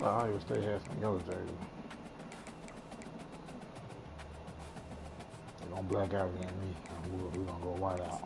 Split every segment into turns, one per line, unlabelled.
thought Iowa State had some yellow jerseys. They're gonna black out against me. We're gonna go white out.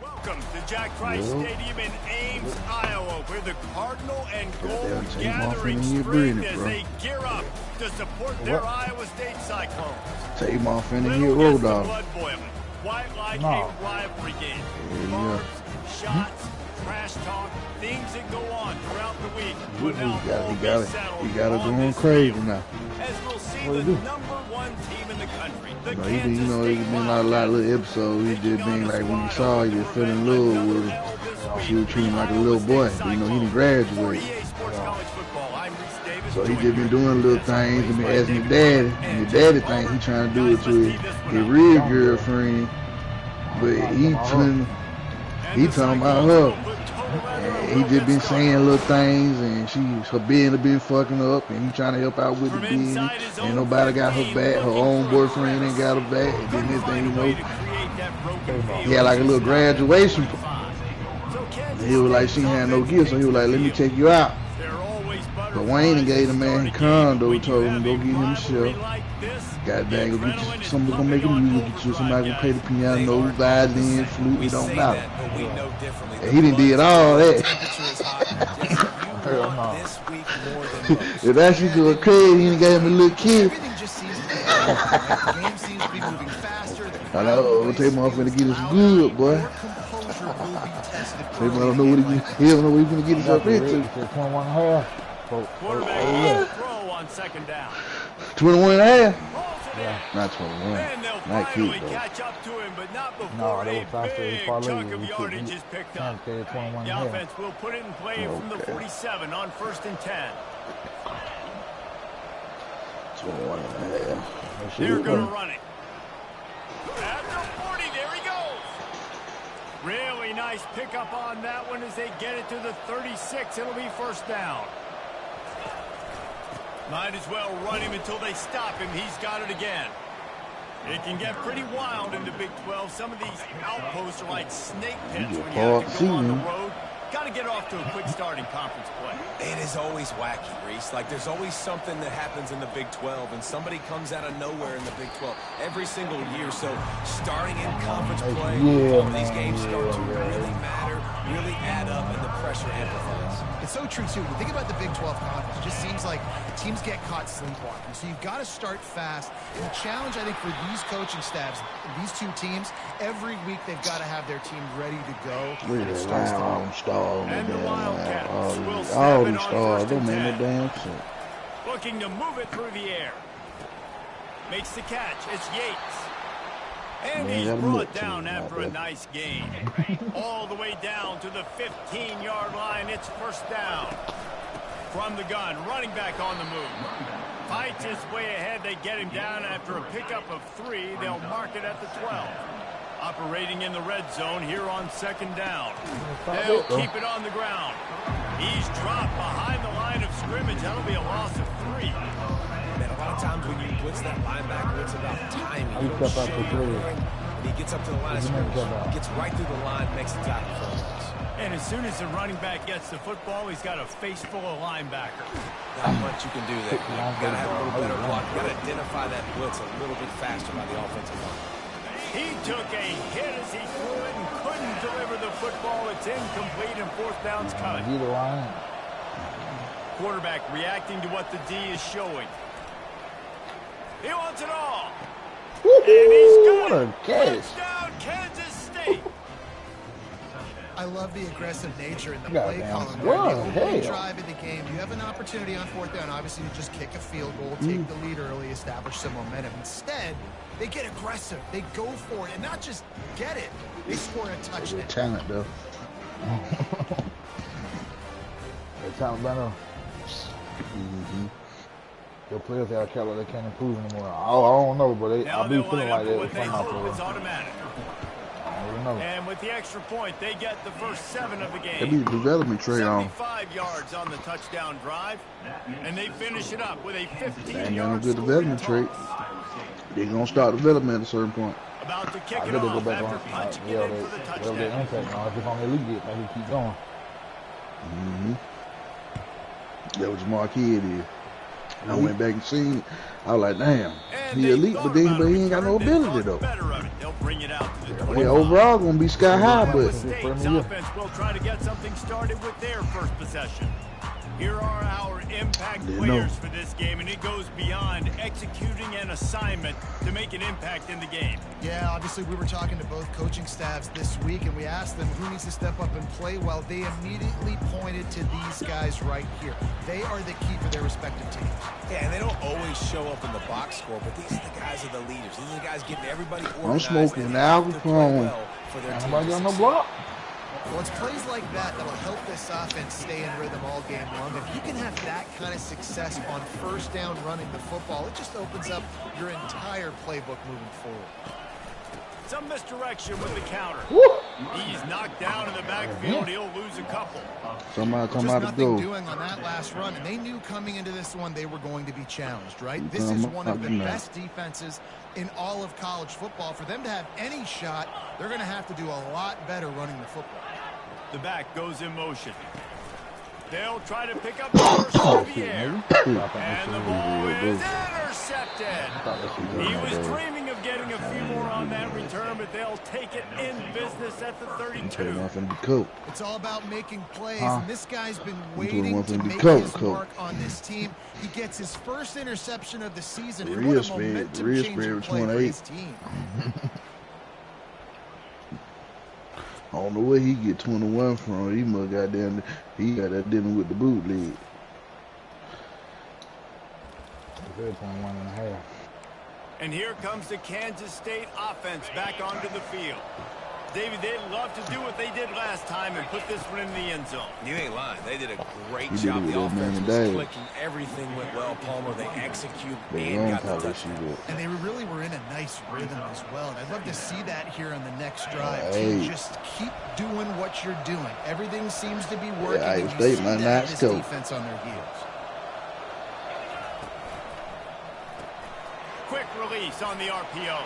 Welcome to Jack Trice Stadium in Ames, Iowa, where the Cardinal and Gold gathering strength as they gear up to support their Iowa State Cyclones.
Take him off in the hit road dog.
Blood boiling, quite like a rivalry game. Barbs, shots, trash talk, things that go on throughout the week.
He got it going crazy now.
As we'll see the #1 team in the country.
There's been a lot of little episodes. He just been like, when he saw her, he just fell in love with her. She was treating him like a little boy. He didn't graduate. So he just been doing little things and been asking his daddy. And his daddy thinks he trying to do it to his real girlfriend. But he talking about her. And he just been saying little things, and her business been fucking up, and he trying to help out with the business. And nobody got her back. Her own boyfriend ain't got her back. And then this thing, he had like a little graduation. And he was like, she had no gift, so he was like, let me take you out. But Wayne gave the man his condo, told him go get him a shelf. God dang, go get you somebody gonna make a music, get you somebody gonna play the piano, violin, flute, it don't matter. And he done did all that. If that shit go crazy, he done gave him a little kid. I know, take him off and get us good, boy. He don't know what he don't know what he's gonna get himself into.
21.5. Throw on second down.
21.5?
Yeah.
Not 21. Not cute, though.
Catch up to him, but not before a big chunk of yardage is picked up. The offense will put it in play from the 47 on 1st and 10.
21.5.
They're going to run it. At the 40, there he goes. Really nice pickup on that one as they get it to the 36. It'll be 1st down. Might as well run him until they stop him. He's got it again. It can get pretty wild in the Big 12. Some of these outposts are like snake pits when you have to go on the road. Got to get off to a quick start in conference play.
It is always wacky, Reese. Like, there's always something that happens in the Big 12, and somebody comes out of nowhere in the Big 12 every single year. So starting in conference play, all these games start to really matter, really add up, and the pressure amplifies.
It's so true, too. When you think about the Big 12 conference, it just seems like teams get caught sleepwalking. So you've got to start fast. And the challenge, I think, for these coaching staffs, these two teams, every week they've got to have their team ready to go.
Look at that round star on the damn line. All these stars, don't make no damn sense.
Looking to move it through the air. Makes the catch. It's Yates. And he's brought down after a nice gain. All the way down to the 15-yard line. It's 1st down. From the gun, running back on the move. Fights his way ahead. They get him down after a pickup of 3. They'll mark it at the 12. Operating in the red zone here on 2nd down. They'll keep it on the ground. He's dropped behind the line of scrimmage. That'll be a loss of 3.
Man, a lot of times when you blitz that linebacker, it's about timing. When he gets up to the line of scrimmage, gets right through the line, makes the tackle for a loss.
And as soon as the running back gets the football, he's got a face full of linebackers.
Not much you can do there. You've got to have a little better block. You've got to identify that blitz a little bit faster by the offensive line.
He took a hit as he threw it and couldn't deliver the football. It's incomplete and fourth down's cut.
Get the line.
Quarterback reacting to what the D is showing. He wants it all. And he's got
What a
it.
catch.
Touchdown, Kansas State.
I love the aggressive nature in the
God
play
damn.
calling.
What
The
the
opening
hell?
drive of the game, you have an opportunity on fourth down, obviously, to just kick a field goal, take the lead early, establish some momentum. Instead, they get aggressive. They go for it, and not just get it. They score a touchdown.
Talent, though.
They talent better. The players out Cali, they can't improve anymore. I don't know, but
Now
I be
they'll
feeling
line
like
up
that
what
with
they
some of my
hope
players.
is automatic.
I don't really know.
And with the extra point, they get the first 7 of the
That
game.
be the development trade on.
75 yards on the touchdown drive, and they finish it up with a
They ain't got no
15-yard
good development trait. They gonna start development at a certain point.
About to kick
I
it
bet they go
off
back
after
on.
punching
Yeah,
it in for the
they'll get
touchdown.
impact now. If it's on their league, they can keep going.
That was Marquis did. I went back and seen it. I was like, damn,
And
he
they
elite,
thought
but then
about
he
a
ain't got no
return. They
ability
thought
though.
better of it. They'll bring it out to the
Yeah,
25.
overall gonna be sky high, but
State's offense will try to get something started with their first possession. Here are our impact
Didn't
players
know.
for this game, and it goes beyond executing an assignment to make an impact in the game.
Yeah, obviously we were talking to both coaching staffs this week, and we asked them who needs to step up and play well. They immediately pointed to these guys right here. They are the key for their respective teams.
Yeah, and they don't always show up in the box score, but these are the guys are the leaders. These are the guys getting everybody organized.
smoking
and
Al
they have to play
Capone.
well for their team
Nobody
to
got no
succeed.
block.
Well, it's plays like that that'll help this offense stay in rhythm all game long. If you can have that kind of success on first down running the football, it just opens up your entire playbook moving forward.
Some misdirection with the counter.
Woo.
He's knocked down in the backfield. He'll lose a couple.
somebody talking
Just
about to
nothing
go.
doing on that last run, and they knew coming into this one they were going to be challenged, right? This
Come
is
on,
one of the
man.
best defenses in all of college football. For them to have any shot, they're going to have to do a lot better running the football.
The back goes in motion. They'll try to pick up the first through the air. And the ball is intercepted. He was dreaming of getting a few more on that return, but they'll take it in business at the 32.
Nothing to cope.
It's all about making plays,
Huh.
and this guy's been
one
waiting
for
to
the
make
coach,
his
coach.
mark on this team. He gets his first interception of the season, and
Real
what a
spread,
momentum
real
changing
spread
play for
28.
his team.
I don't know where he get 21 from. He must he got that dealing with the bootleg.
It's 1.5.
And here comes the Kansas State offense back onto the field. David, they'd love to do what they did last time and put this one in the end zone.
You ain't lying. They did a great
He did
job.
it with
The
that man
offense
and
was
Dave.
clicking. Everything went well. Palmer, they execute
They
and
run
got the
college
touchdown.
shit.
And they really were in a nice rhythm as well. And I'd love to see that here on the next drive.
Hey.
To just keep doing what you're doing. Everything seems to be working.
Iowa
and you
State,
see
my
that
nice
this
coach.
defense on their heels.
Quick release on the RPO.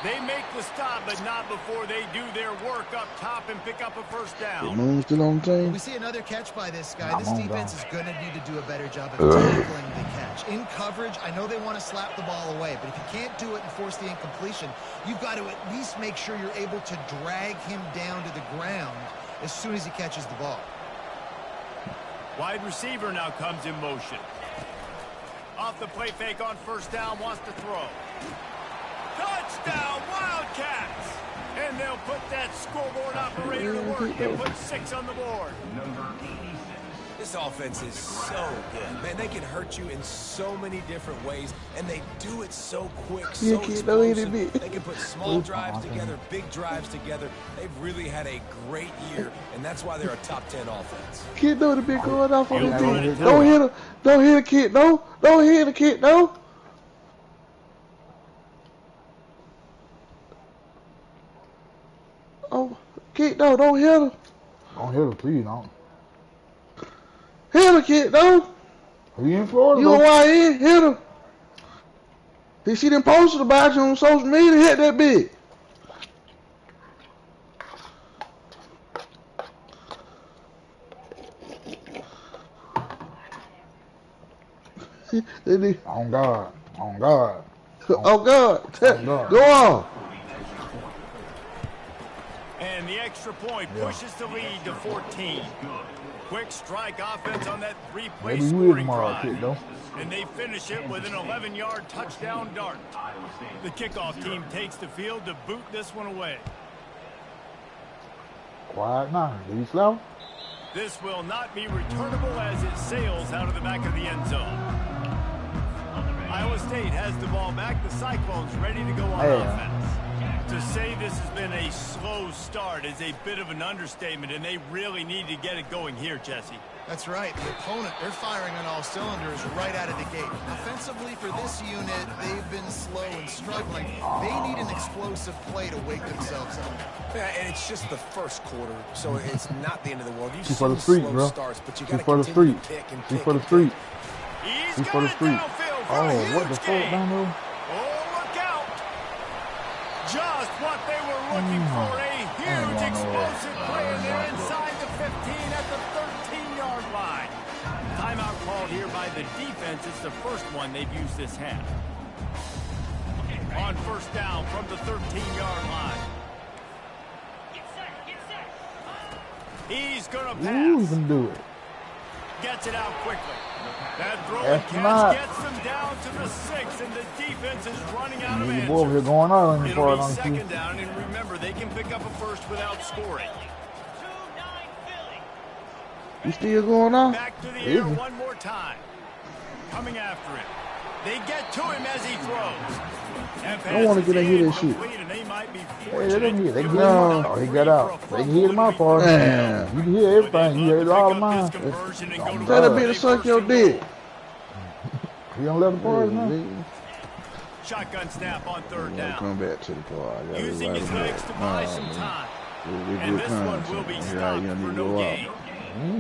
They make the stop, but not before they do their work up top and pick up a first
The
down.
Moon still on the team?
We see another catch by this guy.
Come
This
on,
defense
dog.
is going to need to do a better job of tackling the catch. In coverage, I know they want to slap the ball away, but if you can't do it and force the incompletion, you've got to at least make sure you're able to drag him down to the ground as soon as he catches the ball.
Wide receiver now comes in motion. Off the play fake on first down, wants to throw. Touchdown, Wildcats! And they'll put that scoreboard operator to work and put 6 on the board.
This offense is so good. Man, they can hurt you in so many different ways, and they do it so quick, so
You can't know it a
explosive.
bit.
They can put small drives together, big drives together. They've really had a great year, and that's why they're a top 10 offense.
Kid know the big going off on
Yeah,
the
don't
team.
hit
Don't hit him. Don't hit a kid, no. Don't hit a kid, no. Oh, kid, no, don't hit him.
Don't hit him, please, don't.
Hit a kid, no.
He in Florida,
You
though.
know why he hit him? Did she done posted about you on social media? Hit that big. They did.
On God. On God.
Oh, God.
God.
Go on.
And the extra point pushes the lead to 14. Quick strike offense on that three-play
Maybe you
scoring
is
drive.
kid, though.
And they finish it with an 11-yard touchdown dart. The kickoff team takes the field to boot this one away.
Quiet now. Did he slow?
This will not be returnable as it sails out of the back of the end zone. Iowa State has the ball back. The Cyclones ready to go on offense. To say this has been a slow start is a bit of an understatement, and they really need to get it going here, Jesse.
That's right. The opponent, they're firing on all cylinders right out of the gate. Offensively for this unit, they've been slow and struggling. They need an explosive play to wake themselves up.
Yeah, and it's just the first quarter, so it's not the end of the world. You've
She's for the
seen
street,
slow
bro.
starts, but you
She's
got
for
to
the
continue
street.
to pick and
She's
pick
for the
and
street.
He's
She's
got
for the
it
street.
downfield for
Oh,
a
what the
huge
fuck
gain.
down there?
Oh, look out. Just what they were looking for, a huge explosive play, and they're inside the 15 at the 13-yard line. Timeout called here by the defense. It's the first one they've used this half. On first down from the 13-yard line. He's going to pass.
Ooh, you can do it.
Gets it out quickly. That throw and
That's
catch
not.
gets them down to the 6, and the defense is running out of
The
answers.
boy over here going out on the
It'll
part
be
on you.
second down, and remember, they can pick up a first without scoring.
You still going on?
Back to the air one more time. Coming after him. They get to him as he throws.
I want to get in here this shit.
And they might be
Hey, they didn't hear. They can hear
No.
him. Oh, he got out. They can hear him out part.
Damn.
You can hear everything. You hear it all of mine.
Tell that bitch to suck your dick.
You don't let the boys know.
Shotgun snap on third
Gotta
down.
come back to the car. I gotta
Using his legs to buy some time. And this one will be stopped for no gain.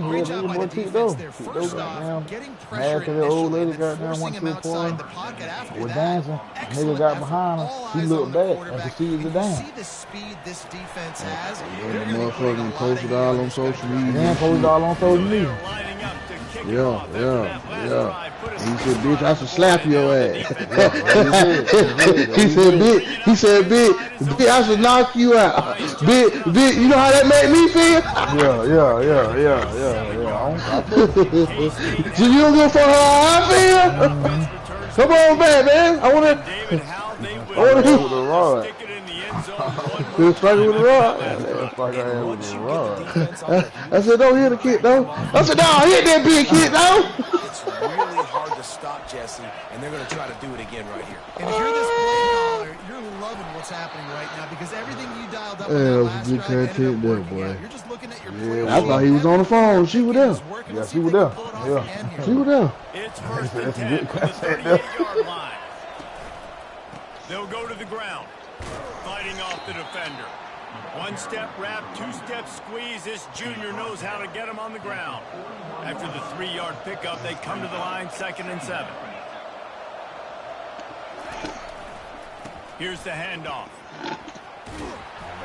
Great job by the defense there. First off, getting pressure initially and then forcing him outside the pocket after
We're
that.
dancing.
Excellent
Nigga got
effort.
behind him.
All
He
eyes
looked
on the
back and
quarterback.
proceeded to
And you
dance.
see the speed this defense has.
Yeah,
They're gonna be putting a
motherfucking
lot
post
of
it all
heat
on social
this
media.
Then posted all on social
So
media.
they're lining up to kick it
Yeah,
off after that last
yeah.
drive. Put a
He
stop
said, bitch, I
on
should
the
slap
board,
your
and now
ass.
the defense
He said, bitch, I should knock you out. Bitch, you know how that made me feel? So you don't give a fuck how I feel? Come on back, man. I want to
David, how they will
Oh,
with the rod.
stick it in the end zone one
strike with the rod.
That's like I had with the rod.
I said, don't hit the kid, though. I said, no, hit that big kid, though.
It's really hard to stop, Jesse, and they're going to try to do it again right here.
And if you're this play caller, you're loving what's happening right now because everything you dialed up on
Yeah,
that
that was
last
good
drive ended
content
up
there,
working
boy.
out. You're just looking at your play.
I thought he was on the phone. She was there.
Yeah, she was there. Yeah.
She was there.
It's first and 10 from the 38-yard line. They'll go to the ground, fighting off the defender. One-step wrap, two-step squeeze. This junior knows how to get him on the ground. After the 3-yard pickup, they come to the line, 2nd and 7. Here's the handoff.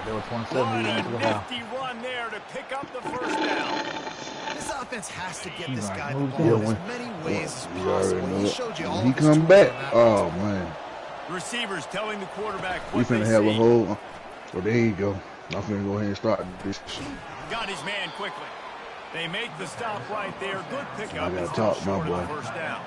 They were 27
What a
minutes to the half.
nifty run there to pick up the first down.
This offense has to get this guy the
Yeah,
ball in
when-
as many ways as
You already
possible.
know
He
it.
showed you all
When he
of his
come
tools
back,
on that
oh,
play.
man.
Receivers telling the quarterback
We
what they
finna have a
see.
whole. Well, there you go. I'm finna go ahead and start this.
Got his man quickly. They make the stop right there. Good pickup.
I gotta
It's
talk,
still
my
short of
boy.
the first down.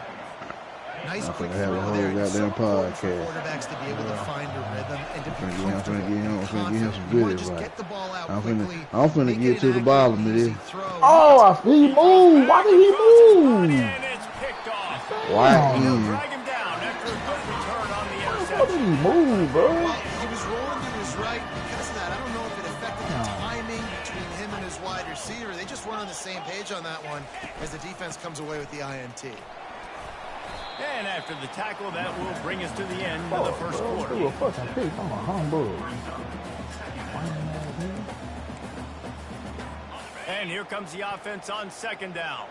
Nice
I'm
quick
finna have a
throw
whole
there. It's so
goddamn
important for
podcast.
quarterbacks to be able to find a rhythm and to be
I'm finna
comfortable
get him
and
some
confident.
good
You wanna just
advice.
get the ball out
I'm
quickly,
finna
make
get
it
to
an
the
accurate,
bottom of
easy
this.
throw.
Oh, I see he moved. Why did he move?
And it's picked off.
Why
They'll
in?
drag him down after a good return on the
Why did
interception.
he move, bro?
Well, he was rolling to his right. Because of that, I don't know if it affected the timing between him and his wide receiver. They just weren't on the same page on that one as the defense comes away with the INT.
And after the tackle, that will bring us to the end of the first quarter.
Threw a fucking pick. I'm a humbug.
And here comes the offense on 2nd down.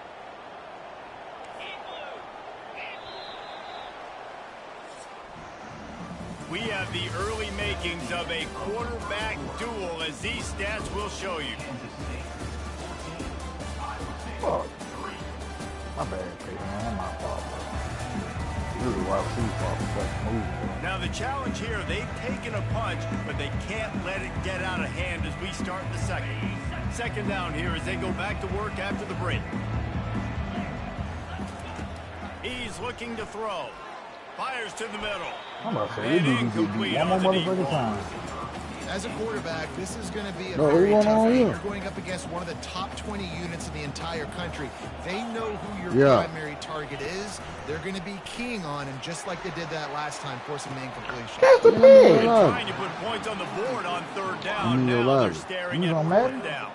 We have the early makings of a quarterback duel, as these stats will show you.
Fuck. My bad, Peyton, man. My fault, bro.
Now the challenge here, they've taken a punch, but they can't let it get out of hand as we start the second. Second down here as they go back to work after the break. He's looking to throw. Fires to the middle.
I'm about to say, this dude can get one more motherfucking time.
As a quarterback, this is going to be a
No,
very
what's
tough
going on
game.
here?
You're going up against one of the top 20 units in the entire country. They know who your
Yeah.
primary target is. They're going to be keying on him, just like they did that last time, forcing the incompletion.
That's the
They're
pig.
trying to put points on the board on third down.
You know
Now they're
that.
staring
You
at
don't
fourth
matter.
down.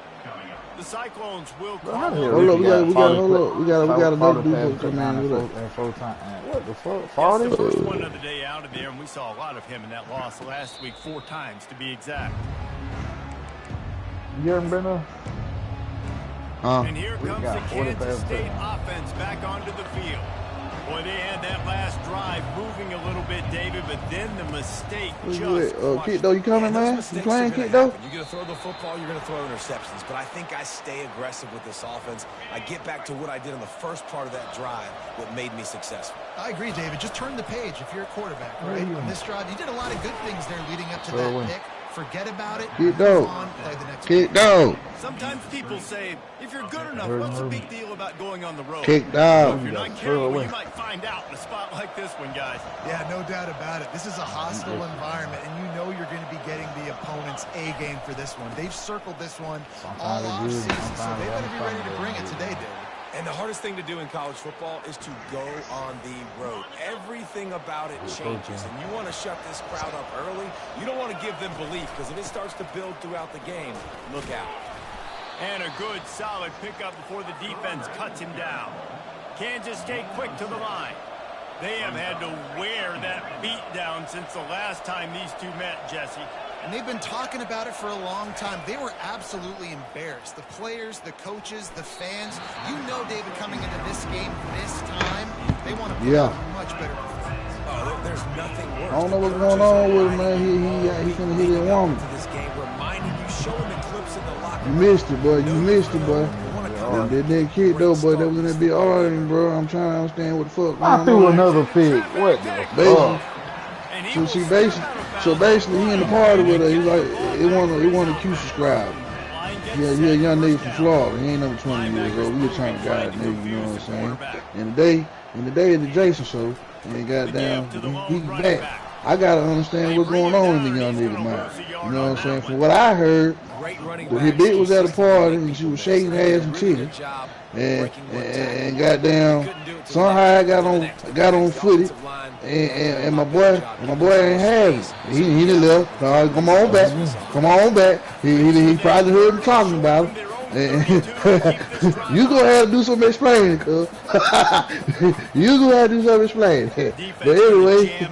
The Cyclones will
Bro, how the
call
hell
Hold up,
Ricky
we got
follow
another dude
pass
come in.
and
What up?
full time. What the fuck?
That's
40?
the first one of the day out of there, and we saw a lot of him in that loss last week, 4 times to be exact.
You haven't been there?
And here
We
comes
got
the
40
Kansas
pass
State
touchdowns.
offense back onto the field. Boy, they had that last drive moving a little bit, David, but then the mistake just crushed
Kid, though, you coming, man? You playing, Kid, though?
You're going to throw the football, you're going to throw interceptions. But I think I stay aggressive with this offense. I get back to what I did in the first part of that drive, what made me successful.
I agree, David. Just turn the page if you're a quarterback, right? On this drive, you did a lot of good things there leading up to that pick. Forget about it.
Kid,
Move
though.
on, play the next
Kick down.
Sometimes people say, if you're good enough, what's the big deal about going on the road?
Kick
If
down.
you're not careful, you might find out in a spot like this one, guys.
Yeah, no doubt about it. This is a hostile environment, and you know you're going to be getting the opponent's A game for this one. They've circled this one all
Sometimes it is,
offseason, so
sometimes
they
it
better be ready
ain't.
to bring it today, David.
And the hardest thing to do in college football is to go on the road. Everything about it changes, and you want to shut this crowd up early. You don't want to give them belief, because if it starts to build throughout the game, look out.
And a good, solid pickup before the defense cuts him down. Kansas State quick to the line. They have had to wear that beat down since the last time these two met, Jesse.
And they've been talking about it for a long time. They were absolutely embarrassed. The players, the coaches, the fans. You know, David, coming into this game this time, they want to put out a much better performance.
Oh, there's nothing worse.
I don't know what's going on with him, man. He's gonna hit it woman.
To this game, reminding you, showing the clips in the locker
You
room.
missed it, boy. You missed it, boy. That kid, though, boy, that was gonna be arguing, bro. I'm trying to understand what the fuck
I
going
threw
on.
another pick. What the
Basically,
fuck?
And he
so
will
she
step
basically,
out of bounds.
so basically, he in the party with her. He's like, it want a Q subscribe. Yeah, he a young nigga from Florida. He ain't number 20 years old. We a trying to guide nigga, you know what I'm saying? And the day of the Jason show, and goddamn, he back. I gotta understand what's going on in the young nigga mind. You know what I'm saying? From what I heard, when his bitch was at a party and she was shaking ass and titties, and goddamn, somehow I got on footy, and my boy ain't have it. He done left. Come on back. He probably heard him talking about it. You gonna have to do some explaining, cuz. You gonna have to do some explaining. But anyway,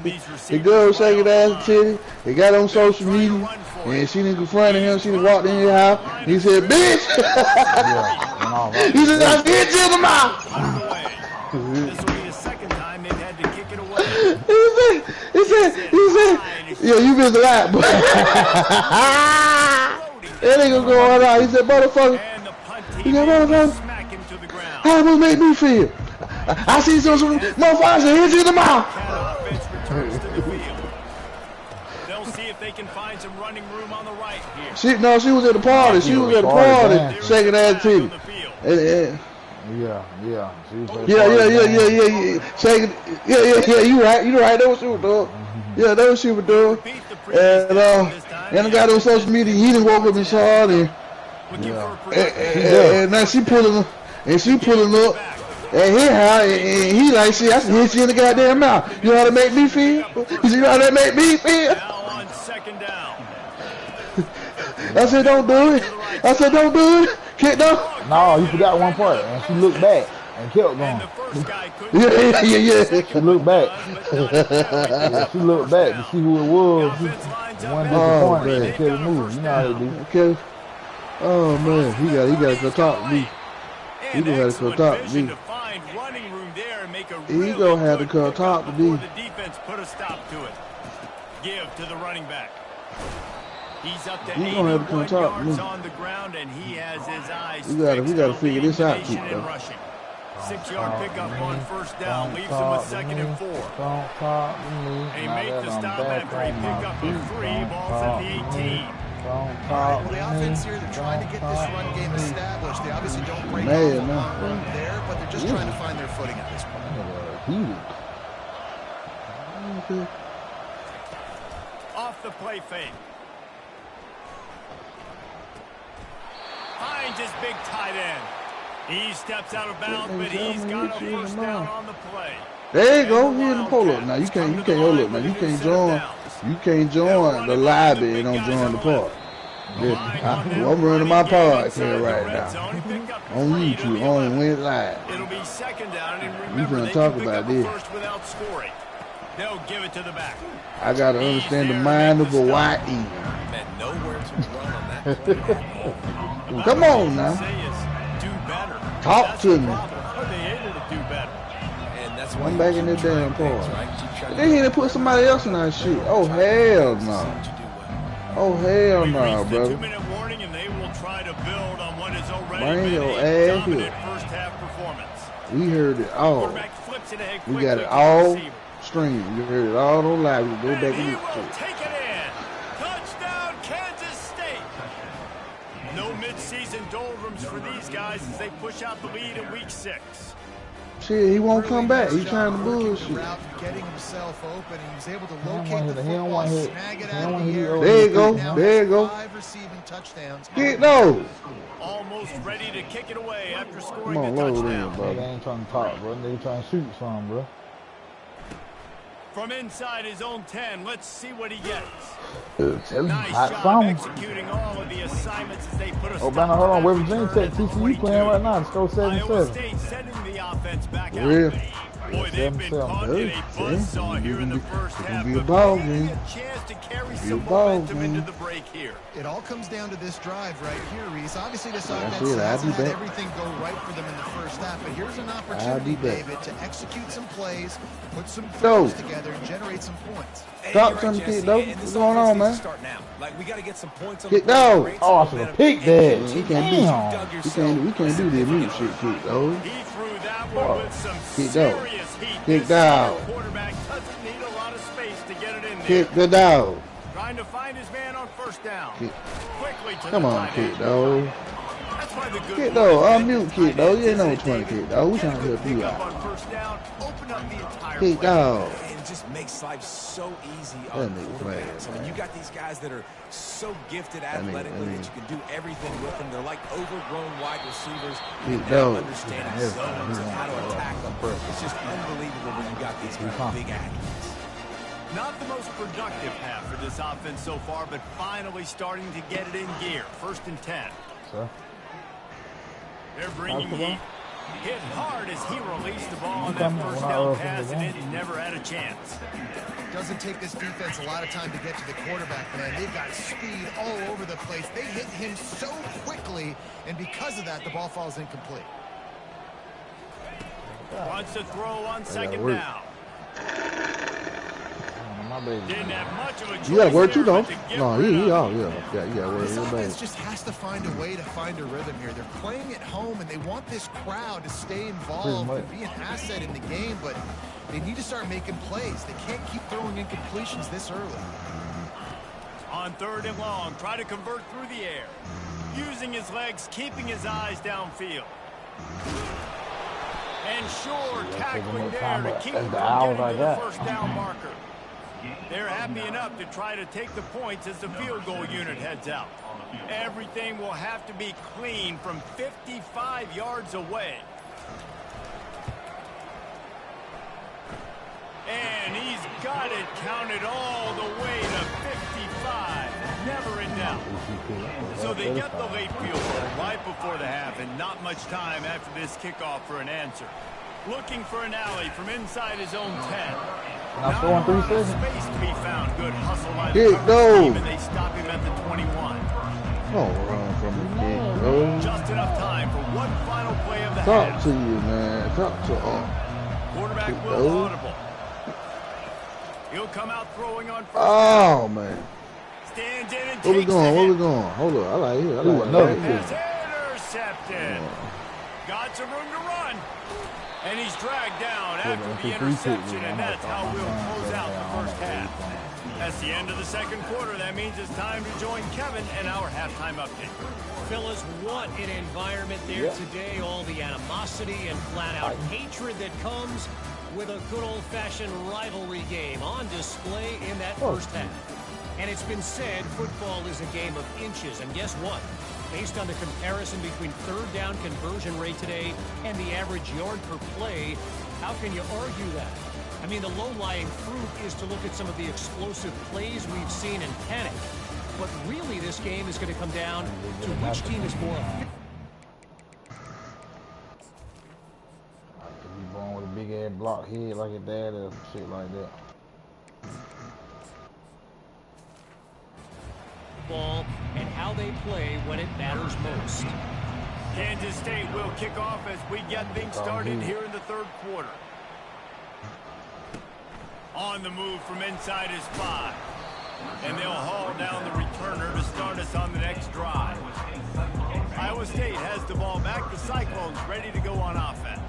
the girl shaking ass and titty. They got on social media, and she didn't confront him. She done walked in his house. He said, "Bitch." He said, "I hit you in the mouth."
This will be the second time they've had to kick it away.
He said, "Yo, you missed a lot, boy." That nigga going out. He said, "Motherfucker."
And the punt
He
team
said,
able to
"Motherfucker,
smack him to the ground.
how it make me feel? I see some motherfuckers hit you in the mouth."
Cat offense returns to the field. They'll see if they can find some running room on the right here.
She was at the party. She was at the party, shaking ass titty. And,
Yeah.
Shaking. Yeah. You right. That was she was doing. Yeah, that was she was doing. And I got on social media. He done woke up and saw it, and now she pulling up, and and he like, "See, I can hit you in the goddamn mouth. You know how to make me feel? You know how that make me feel?"
Now on second down.
I said, "Don't do it." Kick down.
No, you forgot one part, and she looked back and kept
And
going.
the first guy couldn't
Yeah.
She looked back. She looked back to see who it was. She one disappointed and kept it moving. You know how they do.
Okay. Oh man, he got to go talk to me. He
And
gonna have to come
excellent
talk to
vision
me.
to find running room there and make a
He
really
gonna have to
good
come
pickup
talk to
before
me.
the defense put a stop to it. Give to the running back. He's up to
He gonna have to come
81
talk to
yards
me.
on the ground, and he has his eyes
We gotta
fixed
figure
on the
this out,
combination
too,
and
though.
rushing. 6-yard pickup on first down leaves them with 2nd and 4.
Don't talk to me.
They make the stop after a pickup of 3 balls at the 18.
All right, well, the offense here, they're trying to get this run game established. They obviously don't break off a long run there, but they're just trying to find their footing at this point.
Off the play fake. Finds his big tight end. He steps out of bounds, but he's got a first down on the play.
There you go. Here's the pull up. Now you can't hold up. Now you can't join the lobby and don't join the park. I'm running my podcast right now on YouTube on Went Live.
It'll be 2nd down, and
We
remember
gonna
they
talk
can pick
about
up
this.
first without scoring. They'll give it to the back.
I gotta understand the mind of a YE.
Man, nowhere to run on that play.
Come on now.
Do better.
Talk to me.
Are they able to do better?
And that's why
I'm back in the damn park. They here to put somebody else in that shit. Oh hell no. Oh hell no, brother.
2-minute warning, and they will try to build on what is already
Bring
been
your
a
ass
dominant
here.
first half performance.
We heard it all.
Quarterback flips it ahead
We
quickly
got
to
it
the
all
receiver.
streamed. You heard it all on live. We go back
And
and
he
look
will
at it.
take it in. Touchdown, Kansas State. No midseason doldrums for these guys as they push out the lead in week 6.
Shit, he won't come back. He's
Nice
trying to
job working the
bullshit.
route, getting himself open, and he was able to
don't
locate
want
the
hit it. He don't
football,
want hit it.
snag
He
it
don't
out of
want
the
hit it
air.
over
There you go.
Now
There you
has
go.
5 receiving touchdowns.
Get those.
Almost ready to kick it away after
Come
scoring
on,
the
load in,
touchdown.
They
brother.
ain't trying to talk, bro. They trying to shoot some, bro.
From inside his own 10, let's see what he gets.
Tell
Nice
hot
job
something.
executing all of the assignments as they put a
Oh,
stop
Banner, hold on.
to
Where
that
Virginia
return
Tech
at the
TCU playing
22.
right now? Score
Iowa
7-7.
State sending the offense back out.
Real.
Boy, they've been
7-7.
caught in a buzzsaw here in the first
It's
half,
gonna be a
but
ball
maybe
game.
a chance to carry
Be a
some
ball
momentum
game.
into the break here.
It all comes down to this drive right here, Reese. Obviously, this offense
it. I'll
hasn't
be
had
back.
everything go right for them in the first half, but here's an
I'll
opportunity,
be back.
David, to execute some plays, put some
Go.
throws together, and generate some points.
Hey,
Drop
you're
some
right,
kick,
Jesse,
though.
and
What's
this
going
offense
on,
needs
man?
to start now. Like, we got to get some points on
Kick
the board,
dog.
create
Oh,
some
I should have
momentum,
picked
and
that.
continue
We can't
to
do-
dug
We
yourself
can't do the mute shit, kick, though.
He threw that one with some
Kick dog.
serious heat.
Kick
This
dog.
quarterback doesn't need a lot of space to get it in there.
Kick the dog.
Trying to find his man on first down.
Kick.
Quickly to
Come
the
on,
tight
kick,
end.
dog.
That's why the good
Kick,
boys
dog.
make
Unmute,
the
kick,
tight
dog.
ends,
You ain't know
isn't
which one
it,
to
David?
kick, dog. We
Get a
trying to
good
help you
pickup
out.
on first down, open up the entire
Kick,
play.
dog.
And it just makes life so easy
That
on
nigga
quarterbacks.
playing,
I mean, you got these guys that are so gifted
nigga-
athletically
that
that you can do everything with them. They're like overgrown wide receivers.
Kick,
And now
dog.
understanding zones and how to attack them. It's just unbelievable when you got these kind of big athletes.
Not the most productive half for this offense so far, but finally starting to get it in gear. 1st and 10.
Sir.
They're bringing heat. Hit hard as he released the ball on that
Come on,
first
we're not
down
open
pass,
to
and
that.
it never had a chance.
Doesn't take this defense a lot of time to get to the quarterback, man. They've got speed all over the place. They hit him so quickly, and because of that, the ball falls incomplete.
Wants to throw on
gotta
2nd
work.
down.
My baby.
Didn't have much of a choice
You got to work too,
there,
though.
but to get
No,
rid of
he
it.
all, yeah. Yeah, you got to work
This
real
offense
bad.
just has to find a way to find a rhythm here. They're playing at home, and they want this crowd to stay involved
much.
and be an asset in the game, but they need to start making plays. They can't keep throwing incompletions this early.
On 3rd and long, try to convert through the air. Using his legs, keeping his eyes downfield. And sure, tackling there to keep
That's
him
the
from
hours
getting
I
to the
got.
first down marker. They're happy enough to try to take the points as the field goal unit heads out. Everything will have to be clean from 55 yards away. And he's got it counted all the way to 55. Never in doubt. So they get the late field goal right before the half, and not much time after this kickoff for an answer. Looking for an alley from inside his own 10.
Not scoring 3 seconds.
Space to be found. Good hustle by the
Kick,
coverage
go.
team, and they stop him at the 21.
Don't run from the kick, bro.
Just enough time for one final play of the
Talk
half.
to you, man. Talk to him.
Quarterback
Kick,
will
go.
audible. He'll come out throwing on first.
Oh, man.
Stands in and
Where we
takes
going?
the
Where we
hit.
going? Hold up. I like it. I
Ooh,
like
another
it.
Pass intercepted. Got some room to run. And he's dragged down after the interception, and that's how we'll close out the first half. That's the end of the second quarter. That means it's time to join Kevin and our halftime update.
Fellas, what an environment there today. All the animosity and flat-out hatred that comes with a good old-fashioned rivalry game on display in that first half. And it's been said football is a game of inches. And guess what? Based on the comparison between third down conversion rate today and the average yard per play, how can you argue that? I mean, the low-lying fruit is to look at some of the explosive plays we've seen in panic. But really, this game is going to come down to which team is more effective.
Be born with a big ass block head like a dad or shit like that.
Ball and how they play when it matters most.
Kansas State will kick off as we get things started here in the third quarter. On the move from inside his 5. And they'll haul down the returner to start us on the next drive. Iowa State has the ball back. The Cyclones ready to go on offense.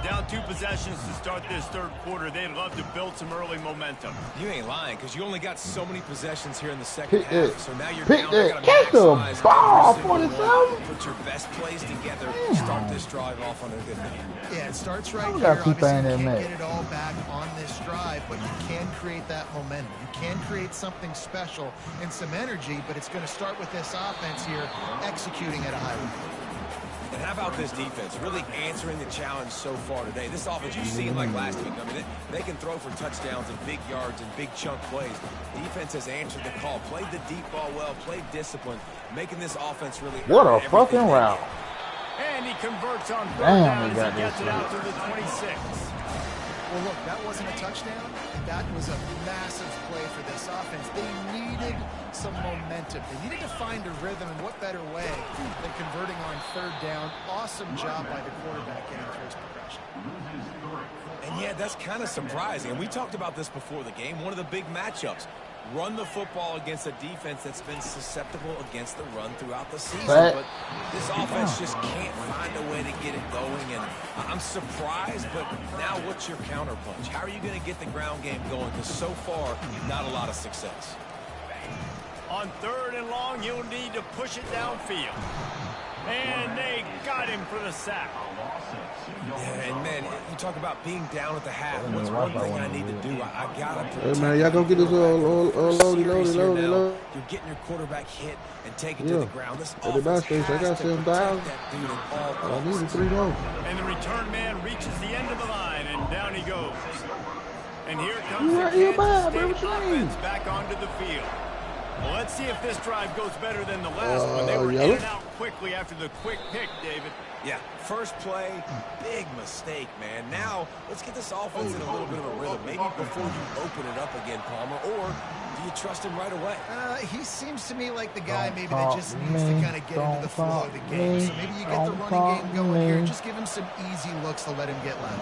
Down 2 possessions to start this third quarter. They'd love to build some early momentum.
You ain't lying, because you only got so many possessions here in the second half.
It.
So now you're
Pick
down.
that.
Gotta
Catch the
maximize
ball,
every single
47.
one. Put your best plays together. Start this drive off on a good note.
Yeah, it starts right here.
got
Obviously, you
that
can't get it all back on this drive, but you can create that momentum. You can create something special and some energy, but it's going to start with this offense here executing at a high level.
And how about this defense really answering the challenge so far today? This offense, you've seen like last week. I mean, they can throw for touchdowns and big yards and big chunk plays. Defense has answered the call, played the deep ball well, played discipline, making this offense really.
What a fucking route.
And he converts on third
Damn,
down
he
as he gets
got
it
this
out to the 26.
Well, look, that wasn't a touchdown. That was a massive play for this offense. They needed some momentum. They needed to find a rhythm, and what better way than converting on third down. Awesome job by the quarterback getting through his progression.
And yeah, that's kind of surprising. And we talked about this before the game. One of the big matchups. Run the football against a defense that's been susceptible against the run throughout the season. But this offense just can't find a way to get it going. And I'm surprised, but now what's your counterpunch? How are you going to get the ground game going? Because so far, not a lot of success.
On third and long, you'll need to push it downfield. And they got him for the sack.
Yeah, and man, you talk about being down at the half. What's one thing I need to do? I gotta protect.
Hey man, y'all gonna get this all loaded.
You're getting your quarterback hit and take it to the ground. This offense has to protect that dude at all costs.
I need 3 more.
And the return man reaches the end of the line, and down he goes. And here comes the Kansas State offense back onto the field. Well, let's see if this drive goes better than the last one. They were in and out quickly after the quick pick, David.
Yeah, first play, big mistake, man. Now, let's get this offense in a little bit of a rhythm. Maybe before you open it up again, Palmer, or do you trust him right away?
He seems to me like the guy maybe that just needs to kind of get into the flow of the game. So maybe you get the running game going here. Just give him some easy looks to let him get loud.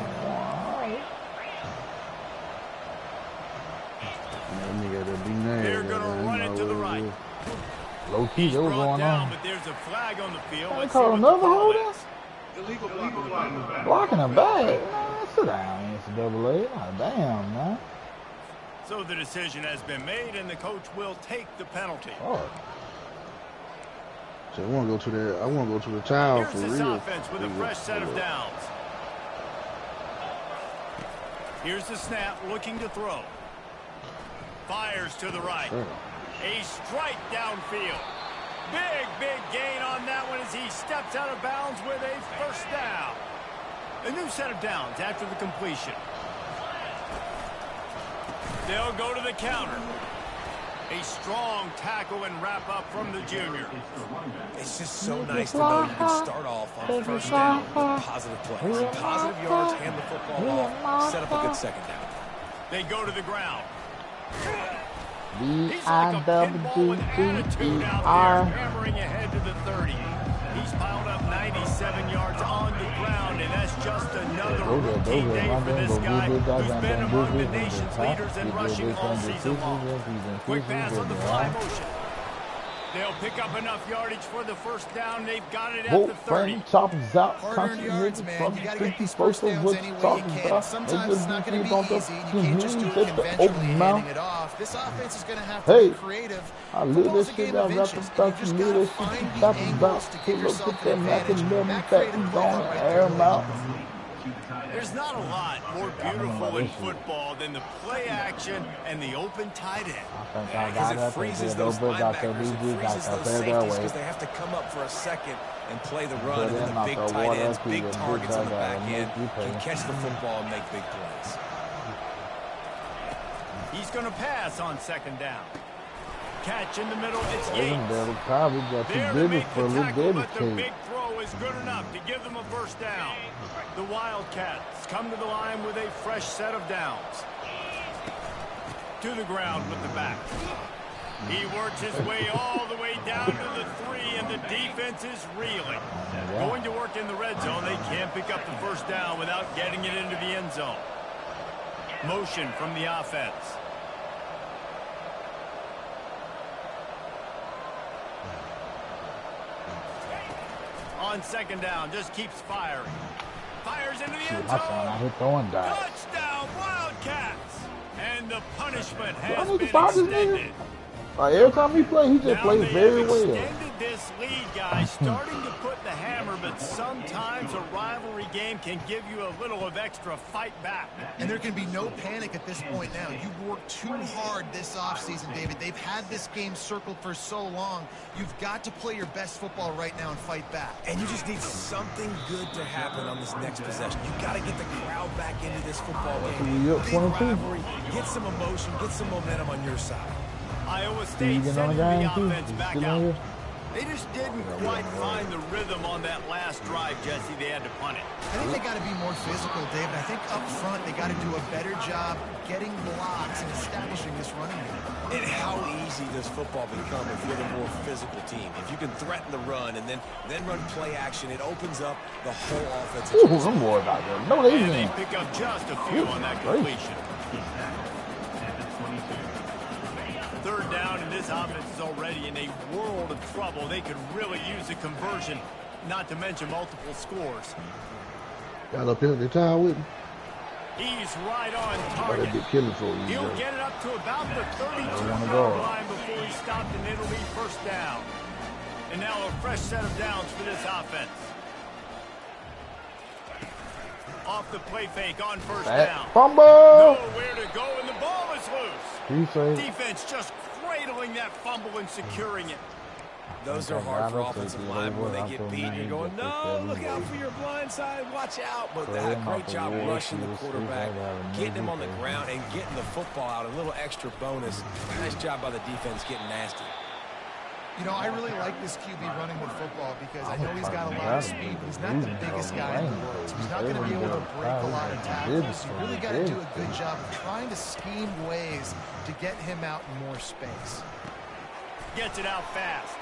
They're going to run it to the right.
Low key, that was going on.
But there's a flag on the field.
They call another holder? Blocking a bag. Man, sit down, NCAA. Oh, damn, man.
So the decision has been made, and the coach will take the penalty.
Oh.
So I want to go to the child for
Here's this
real.
offense with a fresh set of downs. Here's the snap, looking to throw. Fires to the right. A strike downfield. Big gain on that one as he steps out of bounds with a first down. A new set of downs after the completion. They'll go to the counter. A strong tackle and wrap up from the junior.
It's just so nice to know you can start off on first down with positive plays. Positive yards, hand the football off, set up a good second down.
They go to the ground. He's like a pinball with attitude out there, hammering ahead to the 30. He's piled up 97 yards on the ground, and that's just another routine day for this guy who's been among the nation's leaders in rushing all season long. Quick pass on the fly motion. They'll pick up enough yardage for the first down. They've got it at the 30.
Choppers out.
Hard-earned yards, man. You got to get these first downs any way you can. Sometimes it's not going to be easy. You can't just do it conventionally handing it off. This offense is going to have to be creative.
I live this shit down. Wrap the stuff. You live this shit. Chop them out. Put that mac and lemon fat. You gone. Air them out.
There's not a lot more beautiful in football than the play action and the open tight end.
Because it freezes those linebackers, it freezes those safeties because they have to come up for a second and play the run. And then the big tight ends, big targets on the back end can catch the football and make big plays.
He's going to pass on second down. Catch in the middle, it's Yates.
Probably got
There to make the tackle, but the big throw is good enough to give them a first down. The Wildcats come to the line with a fresh set of downs. To the ground with the back. He works his way all the way down to the 3, and the defense is reeling. Going to work in the red zone, they can't pick up the first down without getting it into the end zone. Motion from the offense. On second down, just keeps firing. Fires into the end zone. Touchdown, Wildcats! And the punishment has been extended.
Every time he plays, he just plays very well.
Extended this lead, guys, starting to put the hammer, but sometimes a rivalry game can give you a little of extra fight back.
And there can be no panic at this point now. You've worked too hard this offseason, David. They've had this game circled for so long. You've got to play your best football right now and fight back.
And you just need something good to happen on this next possession. You've got to get the crowd back into this football game. Big rivalry, get some emotion, get some momentum on your side.
Iowa State sending the offense back out. They just didn't quite find the rhythm on that last drive, Jesse. They had to punt it.
I think they got to be more physical, David. I think up front they got to do a better job getting blocks and establishing this running game.
And how easy does football become if you're the more physical team? If you can threaten the run and then run play action, it opens up the whole offense.
Ooh, some boys out there. No, they
didn't. They pick up just a few on that completion. Third down, and this offense is already in a world of trouble. They could really use a conversion, not to mention multiple scores.
Got up here, they tie with him.
He's right on target. He'll get it up to about the 32-yard line before he stopped, and it'll be first down. And now a fresh set of downs for this offense. Off the play fake on first down.
Fumble!
Nowhere to go, and the ball is loose. Defense just cradling that fumble and securing it.
Those are hard for offensive line when they get beat. You're going, no, look out for your blind side, watch out. But that great job rushing the quarterback, getting him on the ground, and getting the football out. A little extra bonus. Nice job by the defense getting nasty.
You know, I really like this QB running the football because I know he's got a lot of speed, but he's not the biggest guy in the world. So he's not going to be able to break a lot of tackles. So you really got to do a good job of trying to scheme ways to get him out in more space.
Gets it out fast.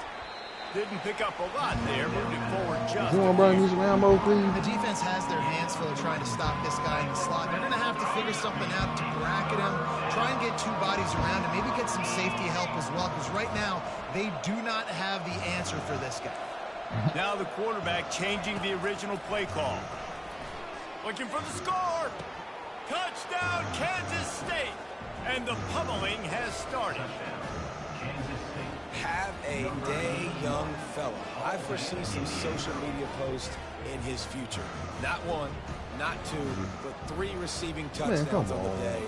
Didn't pick up a lot there, moving forward just.
You want to bring these Rambo, please?
The defense has their hands full trying to stop this guy in the slot. They're going to have to figure something out to bracket him, try and get two bodies around him, maybe get some safety help as well, because right now they do not have the answer for this guy.
Now the quarterback changing the original play call. Looking for the score. Touchdown, Kansas State. And the pummeling has started.
Have a day, young fella. I foresee some social media posts in his future. Not one, not two, but 3 receiving touchdowns on the day.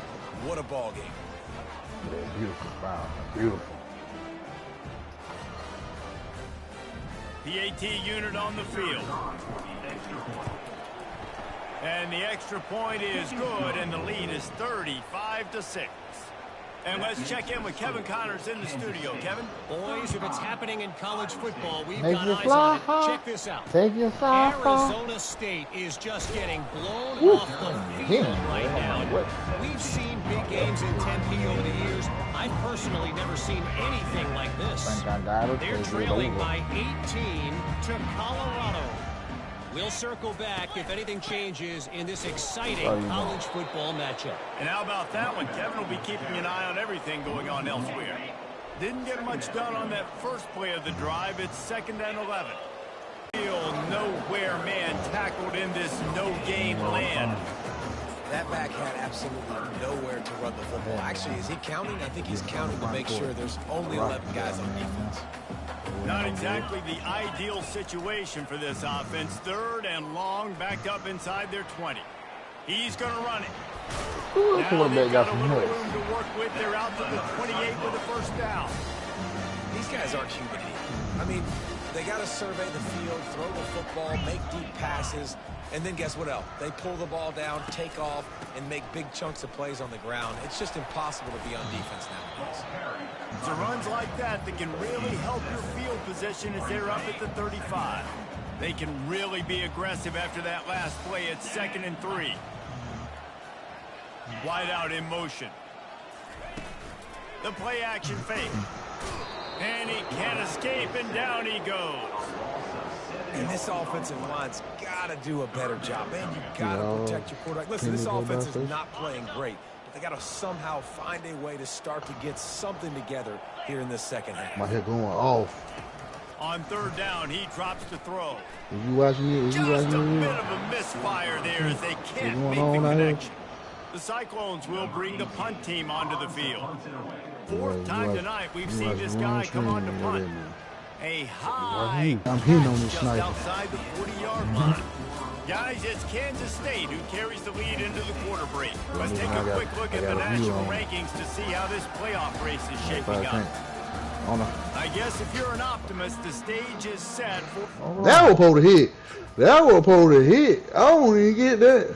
What a ball game.
Yeah, beautiful, wow, beautiful.
The AT unit on the field. And the extra point is good, and the lead is 35-6. And let's check in with Kevin Connors in the studio. Kevin?
Boys, if it's happening in college football, we've got eyes on it. Check this out. Arizona State is just getting blown off the field right now. We've seen big games in Tempe over the years. I've personally never seen anything like this. They're trailing by 18 to Colorado. We'll circle back if anything changes in this exciting college football matchup.
And how about that one? Kevin will be keeping an eye on everything going on elsewhere. Didn't get much done on that first play of the drive. It's 2nd and 11. Nowhere man tackled in this no-gain land.
That back had absolutely nowhere to run the football. Actually, is he counting? I think he's counting to make sure there's only 11 guys on defense.
Not exactly the ideal situation for this offense. 3rd and long, backed up inside their 20. He's going to run it. Now they've got a little room to work with. They're out to the 28 with a 1st down.
These guys aren't human beings. I mean, they got to survey the field, throw the football, make deep passes, and then guess what else? They pull the ball down, take off, and make big chunks of plays on the ground. It's just impossible to be on defense nowadays.
It's runs like that can really help your field position as they're up at the 35. They can really be aggressive after that last play. It's 2nd and 3. Wide out in motion. The play action fake. And he can't escape, and down he goes.
And this offensive line's got to do a better job. Man, you've got to protect your quarterback. Listen, this offense is not playing great, but they got to somehow find a way to start to get something together here in this 2nd half.
My head going off.
On 3rd down, he drops to throw.
Is you watching it?
Just a bit of a misfire there as they can't make the connection. The Cyclones will bring the punt team onto the field. 4th time tonight we've seen this guy come on to punt. A high
I'm hitting on this
just
sniper.
outside the 40-yard line. Guys, it's Kansas State who carries the lead into the quarter break. Let's take a quick look at the national rankings to see how this playoff race is shaping up. I guess if you're an optimist, the stage is set for...
That was supposed to hit. That was supposed to hit. I don't even get that.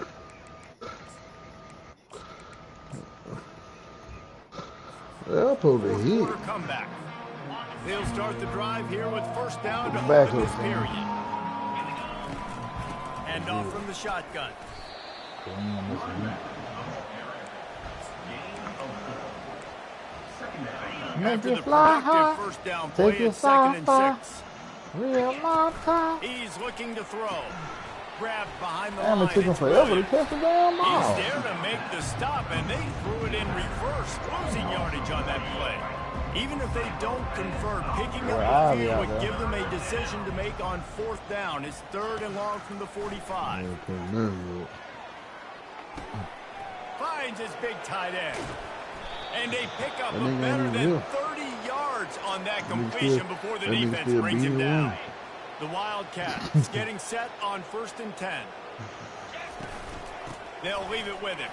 That was supposed to hit.
Comeback. They'll start the drive here with 1st down to open this period. And off from the shotgun.
Make
After
it
the
fly high.
productive 1st down play,
Take it
it's 2nd and
far.
6.
Real long time.
He's looking to throw. Grabbed behind the
Damn,
line.
it took him
It's
forever to
Williams.
catch the damn ball.
He's there to make the stop, and they threw it in reverse, losing yardage on that play. Even if they don't convert, picking up the field would give them a decision to make on 4th down. It's 3rd and long from the 45. Finds his big tight end. And they pick up a better than 30 yards on that completion before the defense brings him down. The Wildcats getting set on 1st and 10. They'll leave it with him.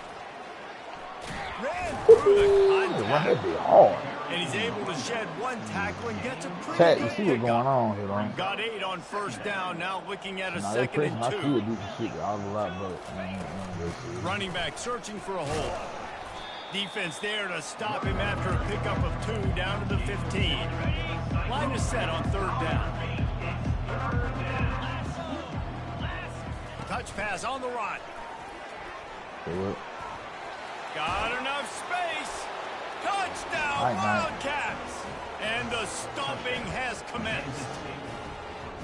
Ran through the contact. And he's able to shed one tackle and gets a pretty
Cat,
good
you see what's going on here, don't you?
Got 8 on 1st down, now looking at a
Nah, they
2nd
pressing.
and
I
2.
still do some shit all a lot, but
Running back searching for a hole. Defense there to stop him after a pickup of 2 down to the 15. Line is set on 3rd down. Touch pass on the run. Got enough space. Touchdown, Wildcats. And the stomping has commenced.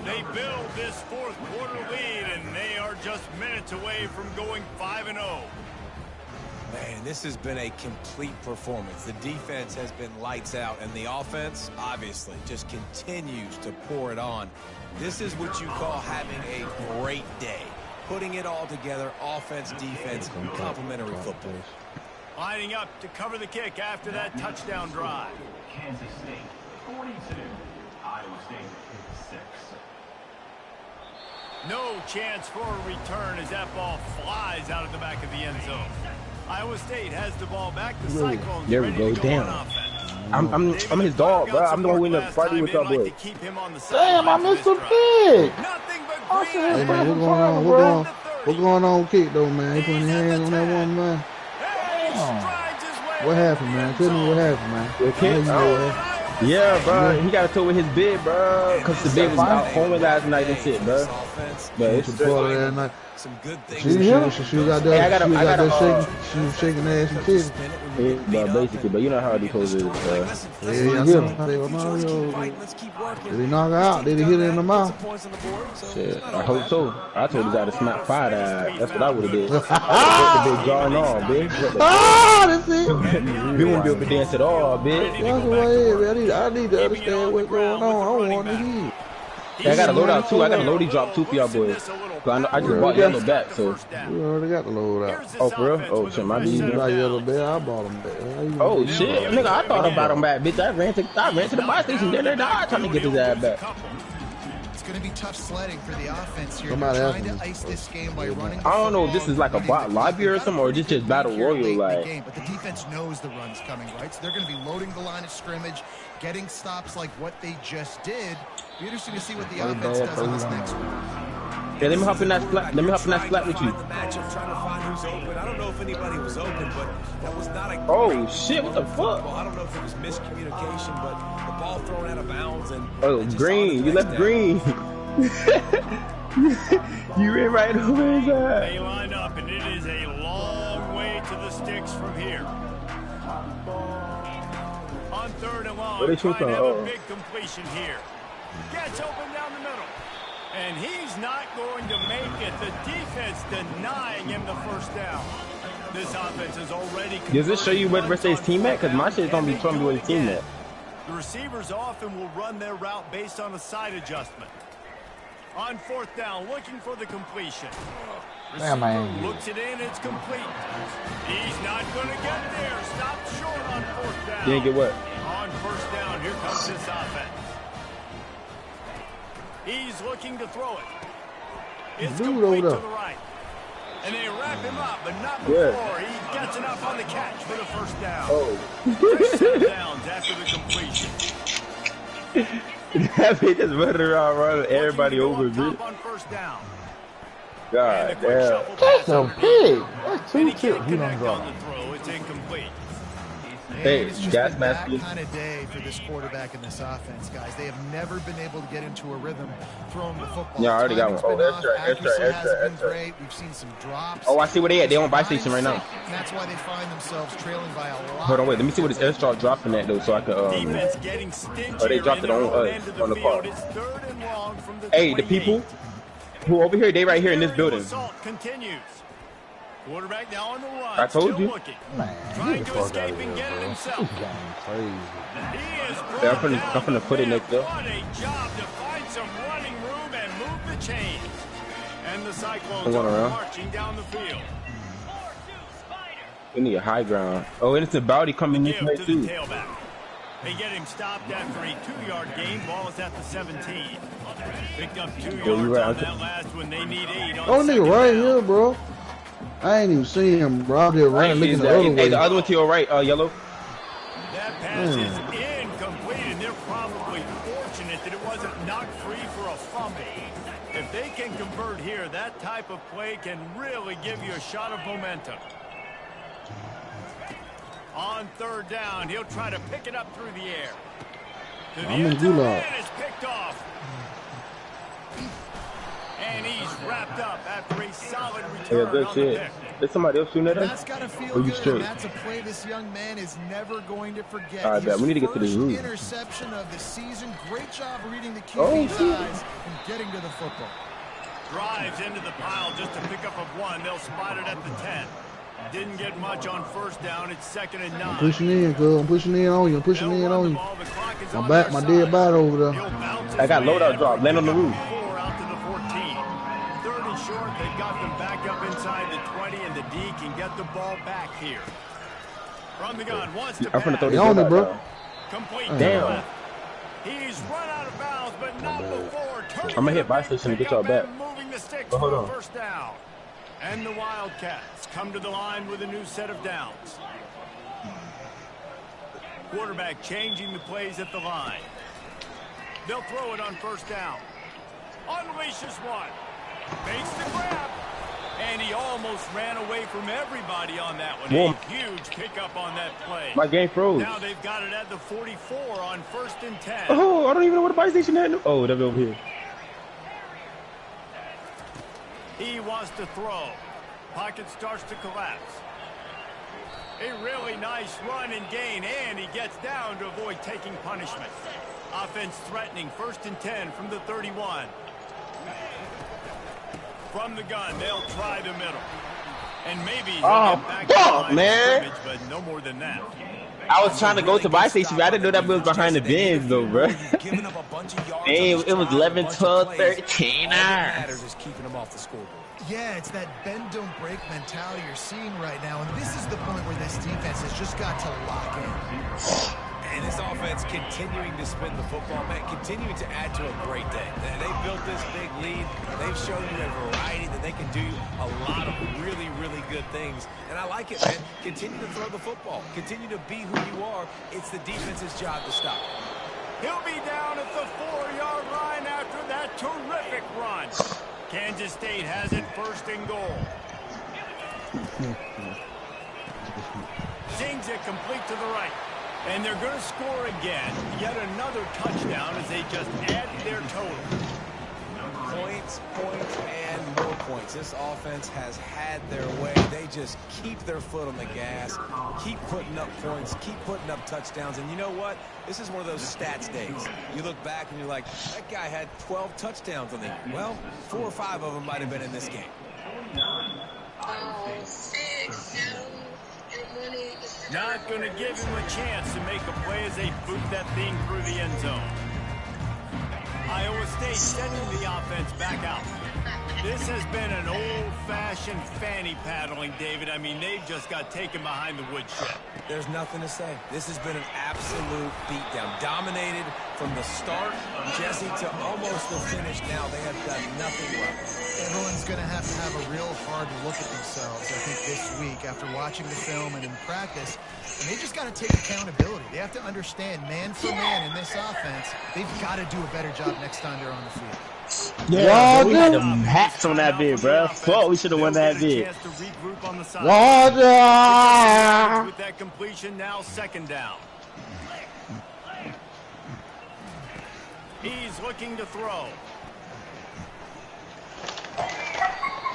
They build this 4th quarter lead, and they are just minutes away from going 5-0.
Man, this has been a complete performance. The defense has been lights out, and the offense, obviously, just continues to pour it on. This is what you call having a great day. Putting it all together, offense, defense, complementary football.
Lining up to cover the kick after that touchdown drive.
Kansas State 42, Iowa State 6.
No chance for a return as that ball flies out of the back of the end zone. Iowa State has the ball back. The Cyclones
there we
ready
go.
to go
Damn.
on offense.
I'm his dog, bro. I'm the one who ended up fighting with y'all boys.
Damn, I missed the pick.
Nothing but
Hey, man, what's going on? What's going on, kick though, man? He putting his hands on that one, man. What happened, man? Tell me what happened, man.
Yeah, bro. He got to tow with his bid, bro. Because the bid was out home last night and shit, bro. But it's
part of that night.
Some good things.
She got that shaking. She was shaking ass and titties.
But basically, but you know how these hoes is.
Yeah, did he knock her out? Did he hit her in the mouth?
Shit, I hope so. I told his ass to smack fire that. That's what I would have did. I would have the big jaw and all, bitch.
That's it.
We wouldn't be able to dance at all, bitch.
That's what I need. I need to understand what's going on. I want to hear.
Yeah, I got a loadout too. I got a loadie drop too for y'all boys. I just bought yellow back, so.
We already got the load out.
Oh, for real? Oh, shit, my
You
dude.
got yellow bear, I bought them back.
Oh, shit. Nigga, I thought about him back, bitch. I ran to the buy station. They're trying to get his ass back.
It's going to be tough sledding for the offense here.
Somebody
Trying to ice this game by running.
I don't know if this is like a bot lobby or something, or this just battle royal, like.
But the defense knows the run's coming, right? So they're going to be loading the line of scrimmage, getting stops like what they just did. Be interesting to see what the offense does in this next one.
Yeah, let me hop in that flat. Let me hop in that flat with you.
Matchup trying to find who's open. I don't know if anybody was open, but that was not a.
Oh shit! What the fuck?
Well, I don't know if it was miscommunication, but the ball thrown out of bounds and.
Oh, green! You left green. You ran right over his ass.
They line up, and it is a long way to the sticks from here. On third and long, trying to have a big completion here. Gets open down the middle. And he's not going to make it. The defense denying him the first down. This offense is already.
Does this show you where the rest of his team at? Because my shit don't be telling me where his team at.
The receivers often will run their route based on a side adjustment. On fourth down, looking for the completion. Receiver looks it in, it's complete. He's not going to get there. Stopped short on fourth down.
Didn't get what?
On first down, here comes this offense. He's looking to throw it. It's complete to the right. And they wrap him up, but not before he gets enough on the catch for the first down. Oh. Downs after the completion.
That bitch just running around running everybody over, bitch.
On first down.
God damn.
That's a pig. That's two chips he done
on the throw. It's incomplete.
Hey,
it's just
gas
been
mask.
that kind of day for this quarterback and this offense, guys. They have never been able to get into a rhythm throwing the football.
Yeah, I already got one. Oh,
extra. We've seen some drops.
Oh, I see where they at. They on buy station right now.
And that's why they find themselves trailing by a lot.
Hold on, wait. Let me see what this airdrop dropping at though, so I can. Oh, they dropped it on us on the car. Hey, the people who over here, they right here in this building.
Continues. Quarterback now on the run.
I told you.
Man,
trying to escape and get it himself.
Crazy.
I'm
gonna put it next up.
What a job to find some running room and move the chains. And the Cyclones are marching down the field.
We need a high ground. Oh, and it's a Bowdy coming this way too.
They get him stopped after a 2-yard gain. Ball is at the 17. Picked up 2 yards on that last one. They need 8.
Oh, nigga, right here, bro. I ain't even seen him, bro. I'm just running, looking the other way.
Hey, the other one to your right, yellow.
That pass is incomplete, and they're probably fortunate that it wasn't knocked free for a fumble. If they can convert here, that type of play can really give you a shot of momentum. On third down, he'll try to pick it up through the air. To the end zone, and it's picked off. And he's wrapped up after a solid return.
Yeah, good shit. There's somebody else shooting at us?
That's gotta feel good. That's a play this young man is never going to forget.
All right, bet. We need to get to the roof.
Interception of the season. Great job reading the QB's eyes and getting to the football.
Drives into the pile just to pick up of 1. They'll spot it at the 10. Didn't get much on first down. It's 2nd and 9.
I'm pushing in, cuz. I'm pushing in on you. I'm pushing in on you. I'm back. My dead body over there.
I got loadout drop. Land on the roof.
Out to the 14. 3rd and short. They've got them back up inside the 20, and the D can get the ball back here. From the gun, wants to pass.
They on it, bro.
Complete.
Damn.
He's run out of bounds, but not before.
I'm gonna hit buy station to get y'all back.
Moving the sticks
hold on.
First down. And the Wildcats come to the line with a new set of downs. Quarterback changing the plays at the line. They'll throw it on first down. Unleashes one. Makes the grab. And he almost ran away from everybody on that one.
Whoa.
A huge pickup on that play.
My game froze.
Now they've got it at the 44 on 1st and 10.
Oh, I don't even know what the buy station is. Oh, they're over here.
He wants to throw. Pocket starts to collapse. A really nice run and gain, and he gets down to avoid taking punishment. Offense threatening, 1st and 10 from the 31. From the gun, they'll try the middle. And maybe he'll get back to the line of scrimmage, but no more than that.
I was trying to go to my station, but I didn't know that was behind the bins, though, bro. It was 11, 12, 13 hours.
Is keeping them off the scoreboard. Yeah, it's that bend don't break mentality you're seeing right now, and this is the point where this defense has just got to lock in.
And this offense continuing to spin the football, man, continuing to add to a great day. They built this big lead. They've shown you a variety that they can do a lot of really, really good things. And I like it, man. Continue to throw the football. Continue to be who you are. It's the defense's job to stop.
He'll be down at the 4-yard line after that terrific run. Kansas State has it 1st and goal. Zings it complete to the right. And they're going to score again. Yet another touchdown as they just add their total.
Points, and more points. This offense has had their way. They just keep their foot on the gas, keep putting up points, keep putting up touchdowns. And you know what? This is one of those stats days. You look back and you're like, that guy had 12 touchdowns on the year. Well, 4 or 5 of them might have been in this game.
Not going to give him a chance to make a play as they boot that thing through the end zone. Iowa State sending the offense back out. This has been an old-fashioned fanny paddling, David. I mean, they've just got taken behind the woodshed.
There's nothing to say. This has been an absolute beatdown. Dominated from the start, Jesse, to almost the finish now. They have done nothing well.
Everyone's going to have a real hard look at themselves, I think, this week after watching the film and in practice. And they just got to take accountability. They have to understand, man for man in this offense, they've got to do a better job next time they're on the field.
Yeah, bro, we had them hats on that bid, bro. Fuck, we should have won that bid.
Roger! With that completion, now 2nd down. He's looking to throw.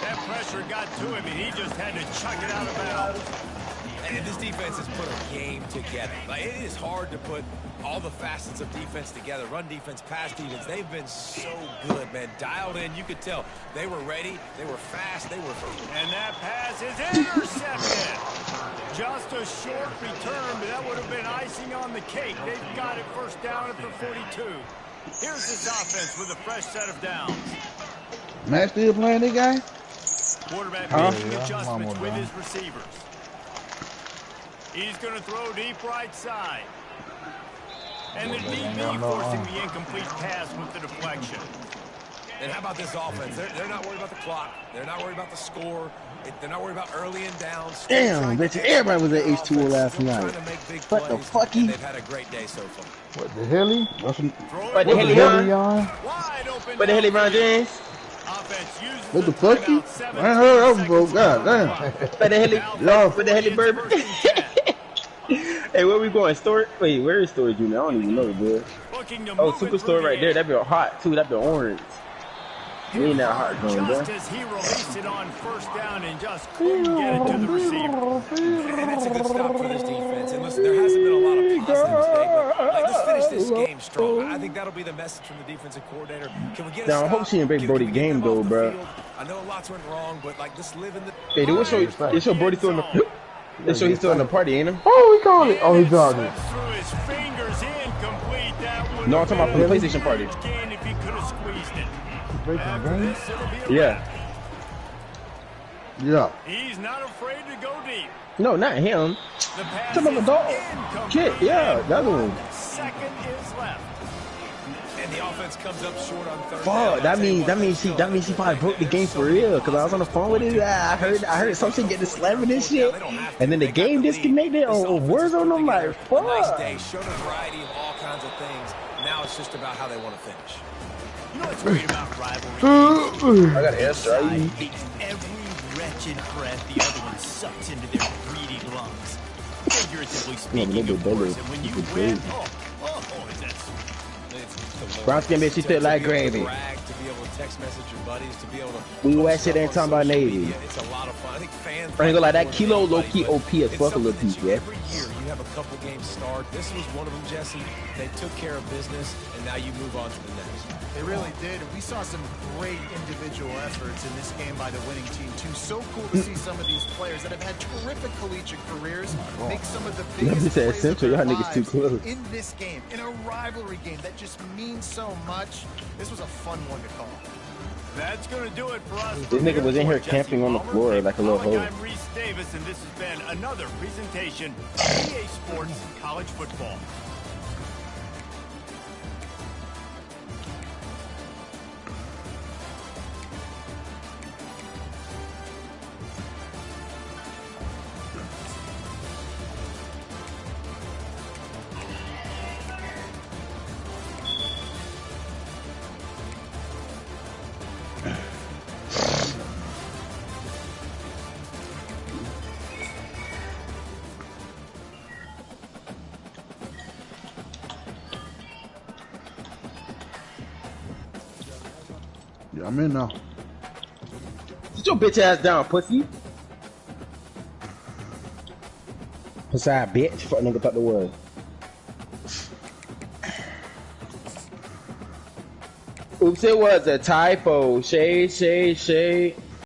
That pressure got to him, and he just had to chuck it out of bounds.
And this defense has put a game together. Like, it is hard to put all the facets of defense together. Run defense, pass defense. They've been so good, man. Dialed in. You could tell they were ready. They were fast. They were.
And that pass is intercepted. Just a short return, but that would have been icing on the cake. They've got it 1st down at the 42. Here's this offense with a fresh set of downs.
Matt still playing that guy?
Quarterback making adjustments with his receivers. He's going to throw deep right side. And the DB forcing the incomplete pass with the deflection.
And how about this offense? They're not worried about the clock. They're not worried about the score. They're not worried about early and downs.
Damn, bitch, everybody was at H2O last night. What the fucky?
They've had a great day so far.
What the hell?
What the hell, What the hell, Ron James?
What the fucky? I ain't heard of him, bro. God damn.
What the hell, Burger? Hey, where we going? Storage? Wait, where is Storage Unit? I don't even know, bro. Oh, Superstore right there. That be hot, too. That be orange. We ain't that hot going, bro.
Just as he released it on 1st down and just couldn't get it to the receiver.
And that's a good stop for this defense. And listen, there hasn't been a lot of positives today, but let's finish this game strong. I think that'll be the message from the defensive coordinator. Can we get a
now, I hope she didn't break Brody's game, though, bro.
I know lots went wrong, but like, just live in the...
Hey, dude, what's your Brody still in the... They show he's still in the party, ain't he?
Oh, he called it. Oh, he called it.
No, I'm talking about from the PlayStation party. Yeah.
Yeah.
He's not afraid to go deep.
No, not him. Some of the dog. Kid, yeah, that one.
2nd is left.
And the offense comes up short on 3rd
Fuck,
down.
that means she probably broke the game for real. Cause I was on the phone with it. I heard some shit get to slamming this shit, and then the game disconnected on Warzone. I'm like, fuck.
Nice day, showed a variety of all kinds of things. Now it's just about how they want to finish.
You know what's great about rivalry?
I got an airstrike.
Every wretched breath the other one sucks into their greedy lungs. Figuratively speaking, of course. And when you win,
Brown skin bitch, she fit like gravy.
To be able to text message your buddies, to be able to.
We west shit ain't talking about Navy.
It's a lot of fun. I think fans.
I ain't gonna lie, that Kilo low key OP as fuck a little piece, yeah.
Every year you have a couple games start. This was one of them, Jesse. They took care of business, and now you move on to the next.
They really did. We saw some great individual efforts in this game by the winning team, too. So cool to see some of these players that have had terrific collegiate careers make some of the biggest plays of their lives in this game, in a rivalry game that just means so much. This was a fun one to call.
That's going to do it for us.
This nigga was in here camping on the floor like a little hoe.
I'm Reese Davis, and this has been another presentation of EA Sports College Football.
Yeah, I'm in now.
Sit your bitch ass down, pussy. Beside bitch, fuck nigga thought the word. Oops, it was a typo. Shade.